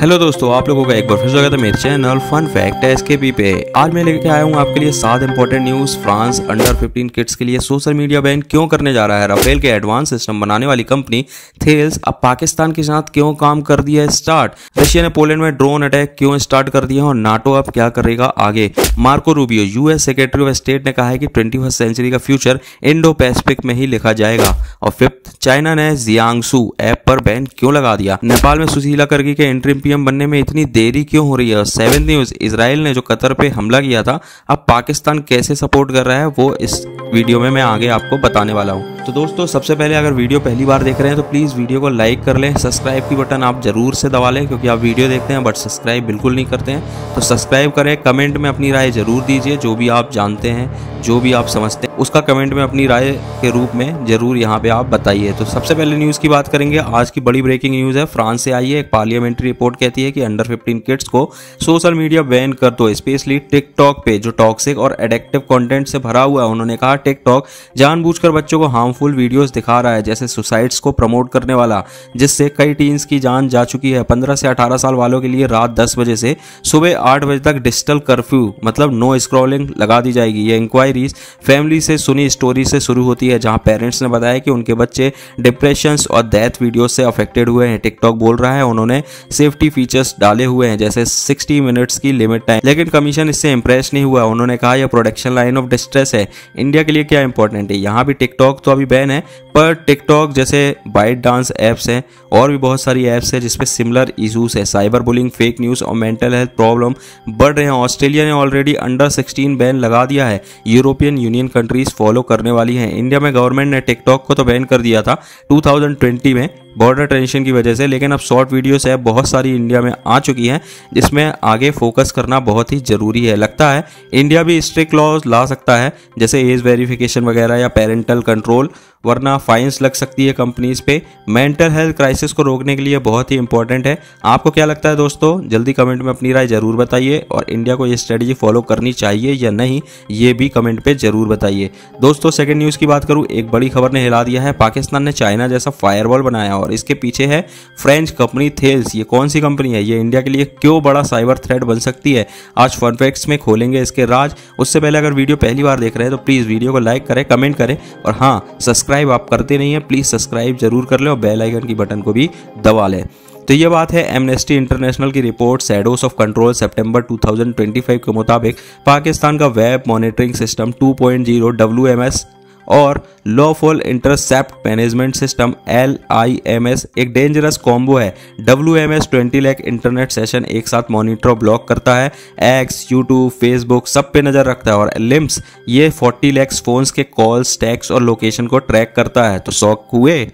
Hello दोस्तों, आप लोगों का एक बार फिर स्वागत है मेरे चैनल फन फैक्ट एसकेपी पे। आज मैं लेके आया हूँ आपके लिए 7 important news. France under 15 kids के लिए सोशल मीडिया बैन क्यों करने जा रहा है। राफेल के एडवांस सिस्टम बनाने वाली कंपनी थेल्स अब पाकिस्तान के साथ क्यों काम कर दिया है स्टार्ट। रशिया ने पोलैंड में ड्रोन अटैक क्यों स्टार्ट कर दिया और नाटो अब क्या करेगा आगे। Marco Rubio US secretary of state ने कहा है कि 21वीं सेंचुरी का फ्यूचर इंडो पैसिफिक में ही लिखा जाएगा। और फिफ्थ, चाइना ने जियांगसू ऐप पर बैन क्यों लगा दिया। नेपाल में सुशीला कर्की के इंटरिम पीएम बनने में इतनी देरी क्यों हो रही है। 7 न्यूज, इजराइल ने जो कतर पे हमला किया था अब पाकिस्तान कैसे सपोर्ट कर रहा है वो इस वीडियो में मैं आगे आपको बताने वाला हूँ। तो दोस्तों, सबसे पहले अगर वीडियो पहली बार देख रहे हैं तो प्लीज़ वीडियो को लाइक कर लें। सब्सक्राइब की बटन आप जरूर से दबा लें क्योंकि आप वीडियो देखते हैं बट सब्सक्राइब बिल्कुल नहीं करते हैं। तो सब्सक्राइब करें, कमेंट में अपनी राय जरूर दीजिए। जो भी आप जानते हैं, जो भी आप समझते हैं उसका कमेंट में अपनी राय के रूप में जरूर यहाँ पे आप बताइए। तो सबसे पहले न्यूज़ की बात करेंगे। आज की बड़ी ब्रेकिंग न्यूज़ है, फ्रांस से आई है। एक पार्लियामेंट्री रिपोर्ट कहती है कि अंडर 15 किड्स को सोशल मीडिया बैन कर दो, स्पेशली टिकटॉक पे जो टॉक्सिक और एडिक्टिव कंटेंट से भरा हुआ है। उन्होंने कहा टिकटॉक जानबूझकर बच्चों को हार्मफुल वीडियोस दिखा रहा है, जैसे सुसाइड्स को प्रमोट करने वाला, जिससे कई टीन्स की जान जा चुकी है। 15 से 18 साल वालों के लिए रात 10 बजे से सुबह 8 बजे तक डिजिटल कर्फ्यू मतलब नो स्क्रॉलिंग लगा दी जाएगी। ये इंक्वायरीज फैमिली से सुनी स्टोरी से शुरू होती है, जहां पेरेंट्स ने बताया कि उनके बच्चे डिप्रेशन और डेथ वीडियो से अफेक्टेड हुए हैं। टिकटॉक बोल रहा है उन्होंने सेफ्टी फीचर्स डाले हुए हैं जैसे 60 मिनट्स की लिमिट टाइम, लेकिन कमीशन इससे इंप्रेस नहीं हुआ। उन्होंने कहा यह प्रोडक्शन लाइन ऑफ डिस्ट्रेस है। इंडिया के लिए क्या इंपॉर्टेंट है, यहाँ भी टिकटॉक तो अभी बैन है पर टिकटॉक जैसे बाइट डांस ऐप्स हैं और भी बहुत सारी ऐप्स हैं जिसपे सिमिलर इशूज है। साइबर बुलिंग, फेक न्यूज़ और मेंटल हेल्थ प्रॉब्लम बढ़ रहे हैं। ऑस्ट्रेलिया ने ऑलरेडी अंडर 16 बैन लगा दिया है। यूरोपियन यूनियन कंट्रीज फॉलो करने वाली हैं। इंडिया में गवर्नमेंट ने टिकटॉक को तो बैन कर दिया था 2020 में बॉर्डर टेंशन की वजह से, लेकिन अब शॉर्ट वीडियोस ऐप बहुत सारी इंडिया में आ चुकी हैं जिसमें आगे फोकस करना बहुत ही जरूरी है। लगता है इंडिया भी स्ट्रिक्ट लॉज ला सकता है जैसे एज वेरिफिकेशन वगैरह या पेरेंटल कंट्रोल, वरना फाइन्स लग सकती है कंपनीज पे। मेंटल हेल्थ क्राइसिस को रोकने के लिए बहुत ही इंपॉर्टेंट है। आपको क्या लगता है दोस्तों, जल्दी कमेंट में अपनी राय जरूर बताइए और इंडिया को ये स्ट्रेटजी फॉलो करनी चाहिए या नहीं ये भी कमेंट पे जरूर बताइए। दोस्तों, सेकंड न्यूज़ की बात करूँ, एक बड़ी खबर ने हिला दिया है। पाकिस्तान ने चाइना जैसा फायरवॉल बनाया और इसके पीछे है फ्रेंच कंपनी थेल्स। ये कौन सी कंपनी है, ये इंडिया के लिए क्यों बड़ा साइबर थ्रेट बन सकती है, आज फन फैक्ट्स में खोलेंगे इसके राज। उससे पहले अगर वीडियो पहली बार देख रहे हैं तो प्लीज़ वीडियो को लाइक करें, कमेंट करें और हाँ, सब्सक्राइब आप करते नहीं है प्लीज़ सब्सक्राइब जरूर कर लें और बेल आइकन की बटन को भी दबा लें। तो ये बात है एमनेस्टी इंटरनेशनल की रिपोर्ट शैडोज ऑफ कंट्रोल सितंबर 2025 के मुताबिक पाकिस्तान का वेब मॉनिटरिंग सिस्टम 2.0 WMS और lawful intercept management system LIMS एक डेंजरस कॉम्बो है। WMS 20 लाख इंटरनेट सेशन एक साथ मॉनिटर और ब्लॉक करता है। X, YouTube, Facebook सब पे नजर रखता है और LIMS ये 40 लाख फोन्स के कॉल्स, टैक्स और लोकेशन को ट्रैक करता है। तो शौक हुए।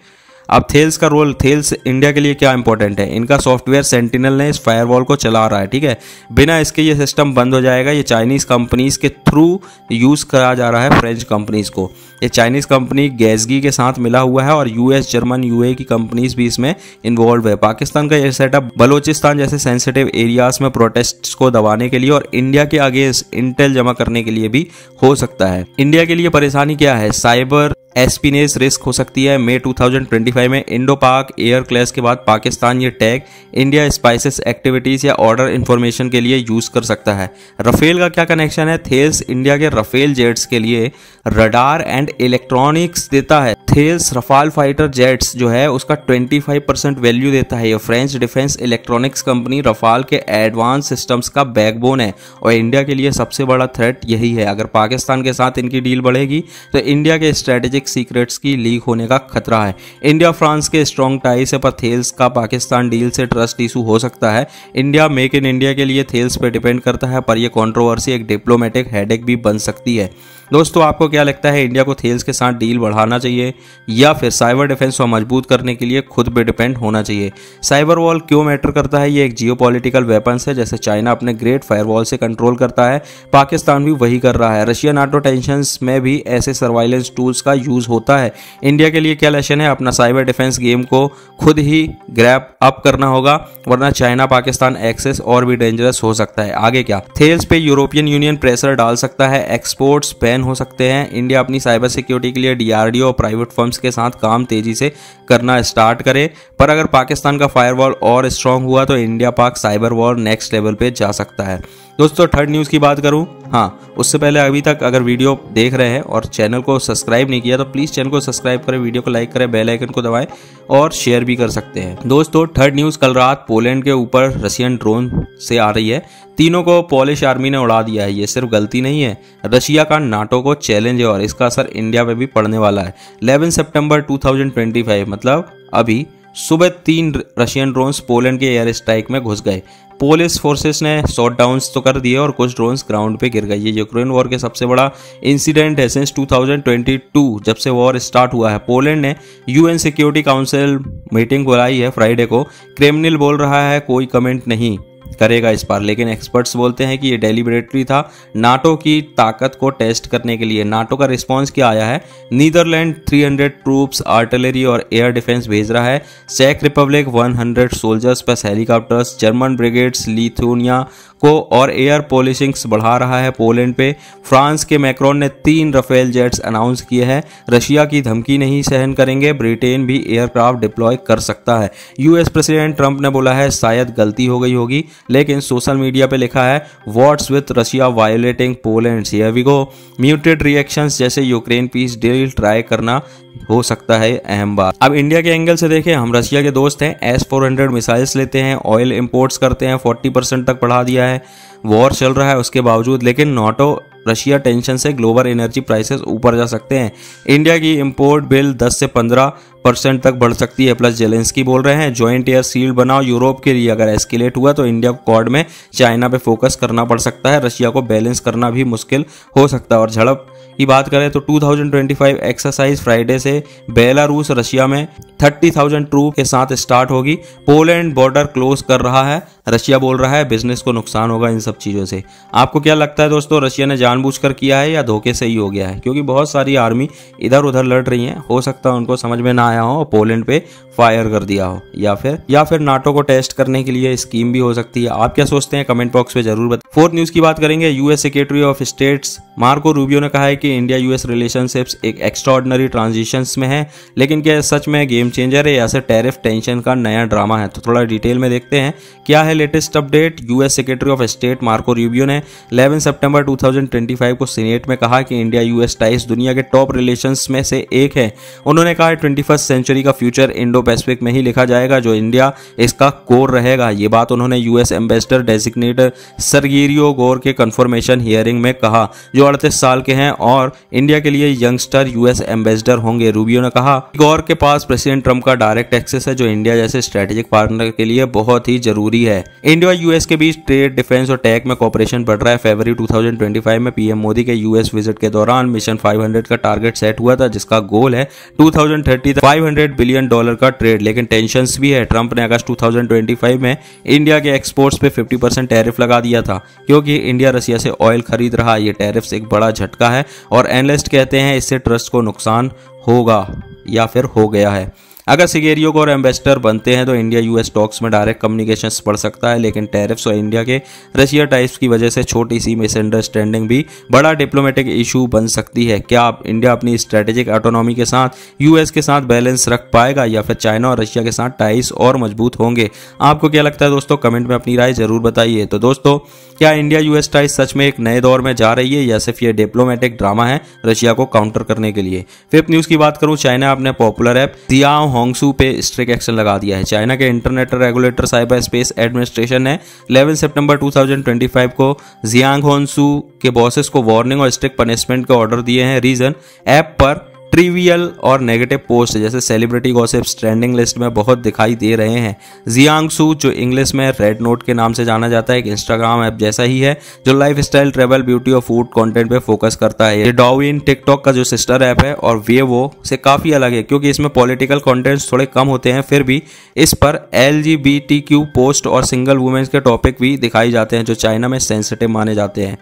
अब थेल्स का रोल, थेल्स इंडिया के लिए क्या इंपॉर्टेंट है, इनका सॉफ्टवेयर सेंटिनल ने इस फायरवॉल को चला रहा है, ठीक है। बिना इसके ये सिस्टम बंद हो जाएगा। ये चाइनीज कंपनीज के थ्रू यूज करा जा रहा है फ्रेंच कंपनीज को। ये चाइनीज कंपनी गैसगी के साथ मिला हुआ है और US, जर्मन, UAE की कंपनीज भी इसमें इन्वॉल्व है। पाकिस्तान का यह सेटअप बलोचिस्तान जैसे सेंसिटिव एरियाज में प्रोटेस्ट को दबाने के लिए और इंडिया के अगेंस्ट इंटेल जमा करने के लिए भी हो सकता है। इंडिया के लिए परेशानी क्या है, साइबर एस्पिनेज रिस्क हो सकती है। मई 2025 में इंडो पाक एयर क्लैश के बाद पाकिस्तान ये टैग इंडिया स्पाइसेस एक्टिविटीज या ऑर्डर इंफॉर्मेशन के लिए यूज कर सकता है। राफेल का क्या कनेक्शन है, थेल्स इंडिया के राफेल जेट्स के लिए रडार एंड इलेक्ट्रॉनिक्स देता है। थेल्स रफाल फाइटर जेट्स जो है उसका 25% वैल्यू देता है। ये French defence electronics company Rafale के एडवांस सिस्टम्स का बैकबोन है और इंडिया के लिए सबसे बड़ा थ्रेट यही है। अगर पाकिस्तान के साथ इनकी डील बढ़ेगी तो इंडिया के स्ट्रेटेजिक सीक्रेट्स की लीक होने का खतरा है। इंडिया फ्रांस के स्ट्रॉन्ग टाई से पर थेल्स का पाकिस्तान डील से ट्रस्ट इशू हो सकता है। इंडिया मेक इन इंडिया के लिए थेल्स पे डिपेंड करता है पर यह कंट्रोवर्सी एक डिप्लोमेटिक हेडेक भी बन सकती है। दोस्तों, आपको क्या लगता है, इंडिया को थेल्स के साथ डील बढ़ाना चाहिए या फिर साइबर डिफेंस को मजबूत करने के लिए खुद पे डिपेंड होना चाहिए। साइबर वॉल क्यों मैटर करता है, ये एक जियोपॉलिटिकल वेपन्स है। जैसे चाइना अपने ग्रेट फायरवॉल से कंट्रोल करता है, पाकिस्तान भी वही कर रहा है। रशिया नाटो टेंशंस में भी ऐसे सर्वाइलेंस टूल्स का यूज होता है। इंडिया के लिए क्या लेसन है, अपना साइबर डिफेंस गेम को खुद ही ग्रैप अप करना होगा वरना चाइना पाकिस्तान एक्सेस और भी डेंजरस हो सकता है। आगे क्या, थेल्स पे यूरोपियन यूनियन प्रेशर डाल सकता है, एक्सपोर्ट्स बैन बैन हो सकते हैं। इंडिया अपनी साइबर सिक्योरिटी के लिए DRDO और प्राइवेट फर्म्स के साथ काम तेजी से करना स्टार्ट करे, पर अगर पाकिस्तान का फायरवॉल और स्ट्रांग हुआ तो इंडिया पाक साइबर वॉर नेक्स्ट लेवल पे जा सकता है। दोस्तों थर्ड न्यूज़ की बात करूं, हाँ उससे पहले अभी तक अगर वीडियो देख रहे हैं और चैनल को सब्सक्राइब नहीं किया तो प्लीज़ चैनल को सब्सक्राइब करें, वीडियो को लाइक करें, बेल आइकन को दबाएं और शेयर भी कर सकते हैं। दोस्तों थर्ड न्यूज़, कल रात पोलैंड के ऊपर रशियन ड्रोन से आ रही है। तीनों को पोलिश आर्मी ने उड़ा दिया है। ये सिर्फ गलती नहीं है, रशिया का नाटो को चैलेंज है और इसका असर इंडिया पे भी पड़ने वाला है। 11 सितंबर 2025 मतलब अभी सुबह 3 रशियन ड्रोन्स पोलैंड के एयर स्ट्राइक में घुस गए। पोलिश फोर्सेस ने शॉट डाउन्स तो कर दिए और कुछ ड्रोन्स ग्राउंड पे गिर गए। ये यूक्रेन वॉर के सबसे बड़ा इंसिडेंट है सिंस 2022 जब से वॉर स्टार्ट हुआ है। पोलैंड ने UN सिक्योरिटी काउंसिल मीटिंग बुलाई है फ्राइडे को। क्रेमलिन बोल रहा है कोई कमेंट नहीं करेगा इस बार, लेकिन एक्सपर्ट्स बोलते हैं कि ये डेलिबरेटली था नाटो की ताकत को टेस्ट करने के लिए। नाटो का रिस्पांस क्या आया है? नीदरलैंड 300 ट्रूप्स, आर्टिलरी और एयर डिफेंस भेज रहा है। चेक republic 100 soldiers plus helicopters, German brigades Lithuania को और एयर पॉलिशिंग्स बढ़ा रहा है पोलैंड पे। फ्रांस के मैक्रोन ने 3 राफेल जेट्स अनाउंस किए हैं। रशिया की धमकी नहीं सहन करेंगे, ब्रिटेन भी एयरक्राफ्ट डिप्लॉय कर सकता है। US प्रेसिडेंट ट्रंप ने बोला है शायद गलती हो गई होगी, लेकिन सोशल मीडिया पे लिखा है what's with Russia violating Poland, here we go. Muted reactions जैसे यूक्रेन पीस डील ट्राई करना हो सकता है अहम बात। अब इंडिया के एंगल से देखें, हम रशिया के दोस्त हैं। S-400 मिसाइल्स लेते हैं, ऑयल इंपोर्ट्स करते हैं, 40% तक बढ़ा दिया है। वॉर चल रहा है उसके बावजूद, लेकिन नाटो रशिया टेंशन से ग्लोबल एनर्जी प्राइसेस ऊपर जा सकते हैं। इंडिया की इंपोर्ट बिल 10 से 15% तक बढ़ सकती है। प्लस जेलेंस्की बोल रहे हैं जॉइंट एयर शील्ड बनाओ यूरोप के लिए। अगर एस्केलेट हुआ तो इंडिया को क्वाड में चाइना पे फोकस करना पड़ सकता है। रशिया को बैलेंस करना भी मुश्किल हो सकता है। और झड़प की बात करें तो 2025 एक्सरसाइज फ्राइडे से बेलारूस रशिया में 30,000 ट्रूप के साथ स्टार्ट होगी। पोलैंड बॉर्डर क्लोज कर रहा है, रशिया बोल रहा है बिजनेस को नुकसान होगा इन सब चीज़ों से। आपको क्या लगता है दोस्तों, रशिया ने जानबूझकर किया है या धोखे से ही हो गया है? क्योंकि बहुत सारी आर्मी इधर उधर लड़ रही हैं, हो सकता है उनको समझ में ना आया हो, पोलैंड पे फायर कर दिया हो, या फिर नाटो को टेस्ट करने के लिए स्कीम भी हो सकती है। आप क्या सोचते हैं कमेंट बॉक्स में जरूर बताएं। फोर्थ न्यूज़ की बात करेंगे। US secretary of states Marco Rubio ने कहा है कि इंडिया US रिलेशनशिप्स एक एक्स्ट्राऑर्डिनरी ट्रांजिशंस में है, लेकिन क्या सच में गेम चेंजर है या फिर टैरिफ टेंशन का नया ड्रामा है? तो थोड़ा डिटेल में देखते हैं क्या है latest update. US secretary of state Marco Rubio ने 11 सितंबर 2025 को सीनेट में कहा कि इंडिया US टाइज दुनिया के टॉप रिलेशंस में से एक है। उन्होंने कहा 21st सेंचुरी का फ्यूचर इंडो पैसिफिक में ही लिखा जाएगा, जो इंडिया इसका कोर रहेगा। ये बात उन्होंने US एम्बेसडर डेजिग्नेट सर्गियो गोर के कंफर्मेशन हियरिंग में कहा, जो 38 साल के हैं और इंडिया के लिए यंगस्टर US एम्बेसडर होंगे। रूबियो ने कहा गोर के पास प्रेसिडेंट ट्रंप का डायरेक्ट एक्सेस है, जो इंडिया जैसे स्ट्रेटेजिक पार्टनर के लिए बहुत ही जरूरी है। इंडिया US के बीच ट्रेड, डिफेंस और टेक में कॉपरेशन बढ़ रहा है। फरवरी 2025 में PM मोदी के US विजिट के दौरान मिशन 500 का टारगेट सेट हुआ था, जिसका गोल है 2030 तक $500 बिलियन का ट्रेड, लेकिन टेंशंस भी है। ट्रंप ने अगस्त 2025 में इंडिया के एक्सपोर्ट्स पे 50% टैरिफ लगा दिया था, क्योंकि इंडिया रशिया से ऑयल खरीद रहा है। ये टैरिफ्स एक बड़ा झटका है और एनालिस्ट कहते हैं इससे ट्रस्ट को नुकसान होगा या फिर हो गया है। अगर सिगेरियो को और एम्बेसडर बनते हैं तो इंडिया US टॉक्स में डायरेक्ट कम्युनिकेशन बढ़ सकता है, लेकिन टैरिफ्स और इंडिया के रशिया टाइप्स की वजह से छोटी सी मिसअंडरस्टैंडिंग भी बड़ा डिप्लोमेटिक इशू बन सकती है। क्या इंडिया अपनी स्ट्रेटेजिक ऑटोनॉमी के साथ US के साथ बैलेंस रख पाएगा या फिर चाइना और रशिया के साथ टाइज और मजबूत होंगे? आपको क्या लगता है दोस्तों, कमेंट में अपनी राय जरूर बताइए। तो दोस्तों, क्या इंडिया US टाइज सच में एक नए दौर में जा रही है या सिर्फ ये डिप्लोमेटिक ड्रामा है रशिया को काउंटर करने के लिए? फिफ्थ न्यूज़ की बात करूं, चाइना अपने पॉपुलर ऐप जियाओ होंगसू पे स्ट्रिक्ट एक्शन लगा दिया है। चाइना के internet regulator cyber space administration ने 11 सितंबर 2025 को जियांग होंगसू के बॉसेस को वार्निंग और स्ट्रिक्ट पनिशमेंट के ऑर्डर दिए हैं। रीजन, ऐप पर ट्रिवियल और नेगेटिव पोस्ट जैसे सेलिब्रिटी गॉसिप्स ट्रेंडिंग लिस्ट में बहुत दिखाई दे रहे हैं। जियांगसू, जो इंग्लिश में रेड नोट के नाम से जाना जाता है, एक इंस्टाग्राम ऐप जैसा ही है जो लाइफस्टाइल, ट्रैवल, ब्यूटी और फूड कंटेंट पे फोकस करता है। ये डाउइन टिकटॉक का जो सिस्टर ऐप है और वेवो से काफी अलग है, क्योंकि इसमें पॉलिटिकल कंटेंट्स थोड़े कम होते हैं, फिर भी इस पर LGBTQ पोस्ट और सिंगल वुमेन्स के टॉपिक भी दिखाई जाते हैं, जो चाइना में सेंसिटिव माने जाते हैं।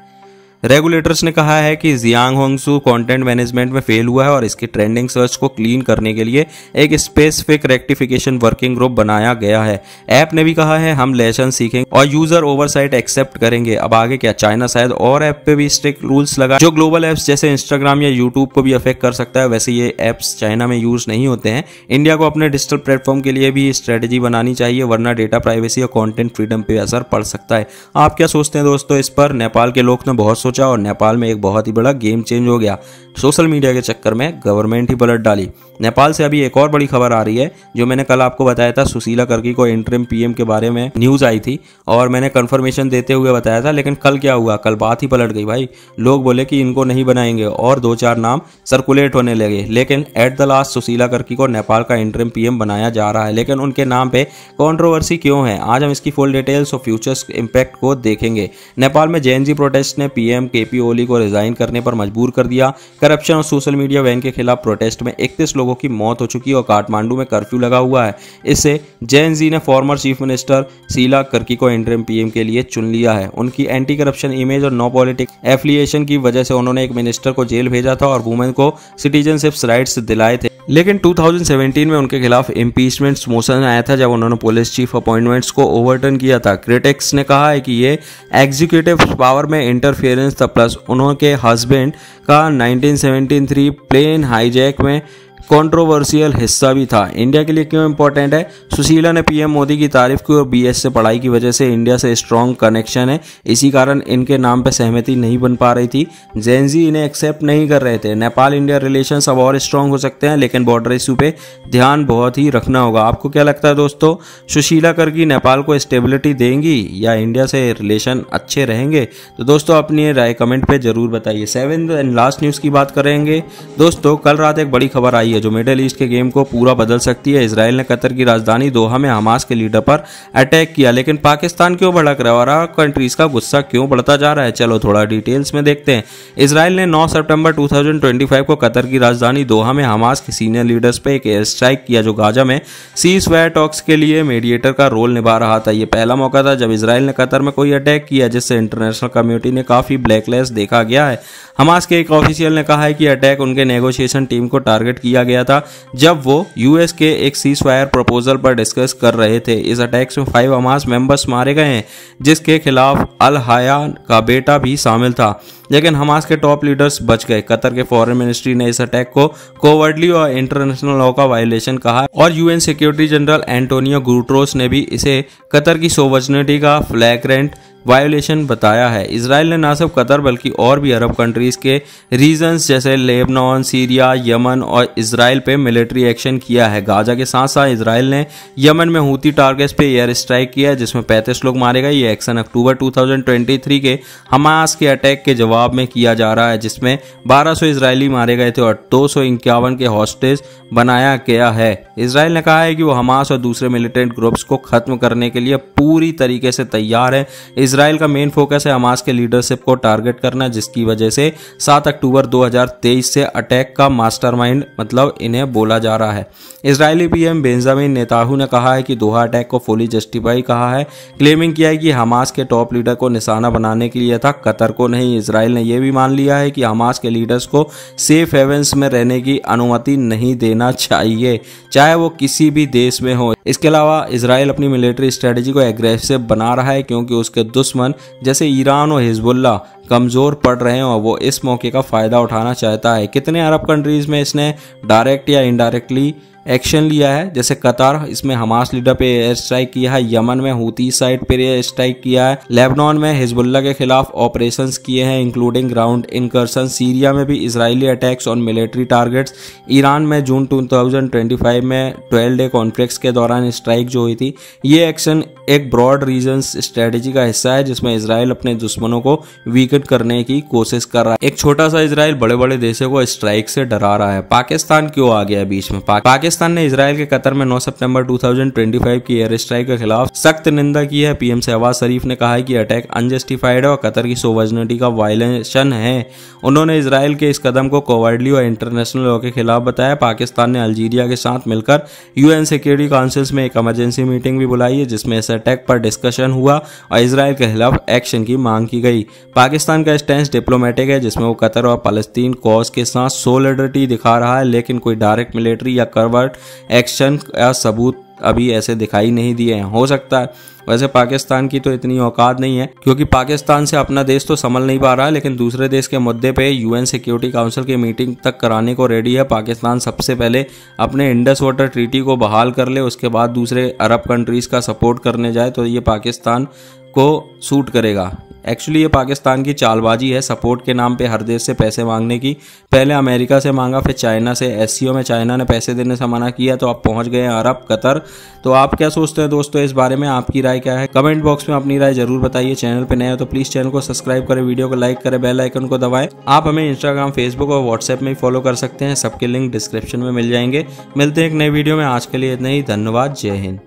रेगुलेटर्स ने कहा है कि जियांग होंगसू कंटेंट मैनेजमेंट में फेल हुआ है और इसकी ट्रेंडिंग सर्च को क्लीन करने के लिए एक स्पेसिफिक रेक्टिफिकेशन वर्किंग ग्रुप बनाया गया है। ऐप ने भी कहा है हम लेसन सीखेंगे और यूजर ओवरसाइट एक्सेप्ट करेंगे। अब आगे क्या, चाइना शायद और ऐप पे भी स्ट्रिक्ट रूल्स लगा जो ग्लोबल ऐप्स जैसे इंस्टाग्राम या यूट्यूब को भी अफेक्ट कर सकता है। वैसे ये ऐप्स चाइना में यूज नहीं होते हैं। इंडिया को अपने डिजिटल प्लेटफॉर्म के लिए भी स्ट्रेटेजी बनानी चाहिए, वरना डेटा प्राइवेसी और कंटेंट फ्रीडम पे असर पड़ सकता है। आप क्या सोचते हैं दोस्तों इस पर? नेपाल के लोग ने बहुत सोचा और नेपाल में एक बहुत ही बड़ा गेम चेंज हो गया। सोशल मीडिया के चक्कर में गवर्नमेंट ही पलट डाली। नेपाल से अभी एक और बड़ी खबर आ रही है जो मैंने कल आपको बताया था। सुशीला कर्की को इंटरिम पीएम के बारे में न्यूज आई थी और मैंने कंफर्मेशन देते हुए बताया था, लेकिन कल क्या हुआ, कल बात ही पलट गई भाई। लोग बोले कि इनको नहीं बनाएंगे और 2-4 नाम सर्कुलेट होने लगे, लेकिन at the last Sushila Karki को नेपाल का इंटरिम पीएम बनाया जा रहा है। लेकिन उनके नाम पे कंट्रोवर्सी क्यों है, आज हम इसकी फुल डिटेल्स और फ्यूचर्स इंपैक्ट को देखेंगे। नेपाल में जेएनजी प्रोटेस्ट ने पीएम केपी ओली को रिजाइन करने पर मजबूर कर दिया। करप्शन और सोशल मीडिया बैन के खिलाफ प्रोटेस्ट में 31 लोगों की मौत हो चुकी है और काठमांडू में कर्फ्यू लगा हुआ है। इससे जेएनजी ने former chief minister Sheila Karki को इंटरिम पीएम के लिए चुन लिया है। उनकी एंटी करप्शन इमेज और नो पॉलिटिक्स एफिलिएशन की वजह से उन्होंने एक मिनिस्टर को जेल भेजा था और वुमेन को सिटीजनशिप राइट्स दिलाए थे। लेकिन 2017 में उनके खिलाफ इम्पीचमेंट मोशन आया था जब उन्होंने पुलिस चीफ अपॉइंटमेंट्स को ओवरटर्न किया था। क्रिटिक्स ने कहा है कि ये एग्जीक्यूटिव पावर में इंटरफेरेंस था, प्लस उनके हस्बैंड का 1973 प्लेन हाईजैक में कंट्रोवर्शियल हिस्सा भी था। इंडिया के लिए क्यों इंपॉर्टेंट है? सुशीला ने पीएम मोदी की तारीफ की और बीएस से पढ़ाई की वजह से इंडिया से स्ट्रॉन्ग कनेक्शन है, इसी कारण इनके नाम पे सहमति नहीं बन पा रही थी। जेएनजी इन्हें एक्सेप्ट नहीं कर रहे थे। नेपाल इंडिया रिलेशंस अब और स्ट्रॉन्ग हो सकते हैं, लेकिन बॉर्डर इशू पे ध्यान बहुत ही रखना होगा। आपको क्या लगता है दोस्तों, सुशीला कर्की नेपाल को स्टेबिलिटी देंगी या इंडिया से रिलेशन अच्छे रहेंगे? तो दोस्तों अपनी राय कमेंट पे जरूर बताइए। 7th एंड लास्ट न्यूज की बात करेंगे दोस्तों। कल रात एक बड़ी खबर आई है जो मिडिल ईस्ट के गेम को पूरा बदल सकती है। इजराइल ने कतर की राजधानी दोहा में हमास के लीडर पर अटैक किया, लेकिन पाकिस्तान क्यों भड़क रहा है और अरब कंट्रीज का गुस्सा क्यों बढ़ता जा रहा है? चलो थोड़ा डिटेल्स में देखते हैं। इजराइल ने 9 सितंबर 2025 को कतर की राजधानी दोहा में हमास के सीनियर लीडर्स पर एक एयर स्ट्राइक किया जो गाजा में सीज फायर टॉक्स के लिए मीडिएटर का रोल निभा रहा था। यह पहला मौका था जब इजराइल ने कतर में कोई अटैक किया, जिससे इंटरनेशनल कम्युनिटी ने काफी ब्लैकलिस्ट देखा गया है। हमास के एक ऑफिशियल ने कहा है कि अटैक उनके नेगोशिएशन टीम को टारगेट किया गया था जब वो यूएस के एक सीज फायर प्रपोजल पर डिस्कस कर रहे थे। इस अटैक में 5 हमास मेंबर्स मारे गए हैं, जिसके खिलाफ अल हया का बेटा भी शामिल था, लेकिन हमास के टॉप लीडर्स बच गए। कतर के फॉरेन मिनिस्ट्री ने इस अटैक को कोवर्डली और इंटरनेशनल लॉ का वायलेशन कहा और UN security general Antonio Guterres ने भी इसे कतर की सोवरेनिटी का फ्लैग्रेंट वायोलेशन बताया है। इजराइल ने न सिर्फ कतर बल्कि और भी अरब कंट्रीज के रीजन्स जैसे लेबनान, सीरिया, यमन और इजराइल पे मिलिट्री एक्शन किया है। गाजा के साथ साथ इजराइल ने यमन में हूती टारगेट्स पे एयर स्ट्राइक किया जिसमें 35 लोग मारे गए। ये एक्शन अक्टूबर 2023 के हमास के अटैक के जवाब में किया जा रहा है, जिसमें 1200 इजरायली मारे गए थे और 251 के हॉस्टेज बनाया गया है। इजराइल ने कहा है कि वो हमास और दूसरे मिलिटेंट ग्रुप्स को खत्म करने के लिए पूरी तरीके से तैयार है। इजराइल का मेन फोकस है हमास के लीडरशिप को टारगेट करना, जिसकी वजह से 7 अक्टूबर 2023 से अटैक का मास्टरमाइंड मतलब इन्हें बोला जा रहा है। इजरायली पीएम बेंजामिन नेतान्याहू ने कहा है कि दोहा अटैक को फुली जस्टिफाई कहा है, क्लेमिंग किया है कि हमास के टॉप लीडर को निशाना बनाने के लिए था, कतर को नहीं। इजराइल ने यह भी मान लिया है कि हमास के लीडर्स को सेफ हेवेंस में रहने की अनुमति नहीं देना चाहिए, चाहे वो किसी भी देश में हो। इसके अलावा इजराइल अपनी मिलिट्री स्ट्रेटेजी को एग्रेसिव बना रहा है क्योंकि उसके दुश्मन जैसे ईरान और हिजबुल्ला कमजोर पड़ रहे हैं और वो इस मौके का फायदा उठाना चाहता है। कितने अरब कंट्रीज में इसने डायरेक्ट या इनडायरेक्टली एक्शन लिया है, जैसे कतर इसमें हमास लीडर पे एयर स्ट्राइक किया है, यमन में हूती साइड पे एयर स्ट्राइक किया है, लेबनान में हिजबुल्ला के खिलाफ ऑपरेशंस किए हैं इंक्लूडिंग ग्राउंड इनकर्सन, सीरिया में भी Israeli attacks on military targets, Iran में जून 2025 में 12 डे कॉन्फ्लिक्ट्स के दौरान स्ट्राइक जो हुई थी। ये एक्शन एक ब्रॉड रीजन्स स्ट्रेटेजी का हिस्सा है जिसमें इजराइल अपने दुश्मनों को वीकन करने की कोशिश कर रहा है। एक छोटा सा इजराइल बड़े बड़े देशों को स्ट्राइक से डरा रहा है। पाकिस्तान क्यों आ गया बीच में? पाकिस्तान ने इजराइल के कतर में 9 सितंबर 2025 की एयर स्ट्राइक के खिलाफ सख्त निंदा की है। पीएम शहबाज शरीफ ने कहा है कि अटैक अनजस्टिफाइड है और कतर की सोवरेनिटी का वायलेशन है। उन्होंने इजराइल के इस कदम को कोवर्डली और इंटरनेशनल लॉ के खिलाफ बताया। पाकिस्तान ने अल्जीरिया के साथ मिलकर यूएन सिक्योरिटी काउंसिल में एक इमरजेंसी मीटिंग भी बुलाई है जिसमें इस अटैक पर डिस्कशन हुआ और इजराइल के खिलाफ एक्शन की मांग की गई। पाकिस्तान पाकिस्तान का स्टैंड डिप्लोमेटिक है, जिसमें वो कतर और फ़लस्तीन कॉज के साथ सोलिडरिटी दिखा रहा है, लेकिन कोई डायरेक्ट मिलिट्री या कवर्ट एक्शन या सबूत अभी ऐसे दिखाई नहीं दिए हैं। हो सकता है, वैसे पाकिस्तान की तो इतनी औकात नहीं है, क्योंकि पाकिस्तान से अपना देश तो संभल नहीं पा रहा है, लेकिन दूसरे देश के मुद्दे पे यूएन सिक्योरिटी काउंसिल की मीटिंग तक कराने को रेडी है। पाकिस्तान सबसे पहले अपने इंडस वाटर ट्रीटी को बहाल कर ले, उसके बाद दूसरे अरब कंट्रीज का सपोर्ट करने जाए तो ये पाकिस्तान को सूट करेगा। एक्चुअली ये पाकिस्तान की चालबाजी है, सपोर्ट के नाम पे हर देश से पैसे मांगने की। पहले अमेरिका से मांगा, फिर चाइना से। एससीओ में चाइना ने पैसे देने से मना किया, तो अब पहुंच गए अरब, कतर। तो आप क्या सोचते हैं दोस्तों इस बारे में? आपकी राय क्या है? कमेंट बॉक्स में अपनी राय जरूर बताइए। चैनल पे नए हो तो प्लीज चैनल को सब्सक्राइब करें, वीडियो को लाइक करें, बेल आइकन को दबाएं। आप हमें इंस्टाग्राम, फेसबुक और व्हाट्सएप में फॉलो कर सकते हैं, सबके लिंक डिस्क्रिप्शन में मिल जाएंगे। मिलते हैं एक नई वीडियो में, आज के लिए इतना ही। धन्यवाद, जय हिंद।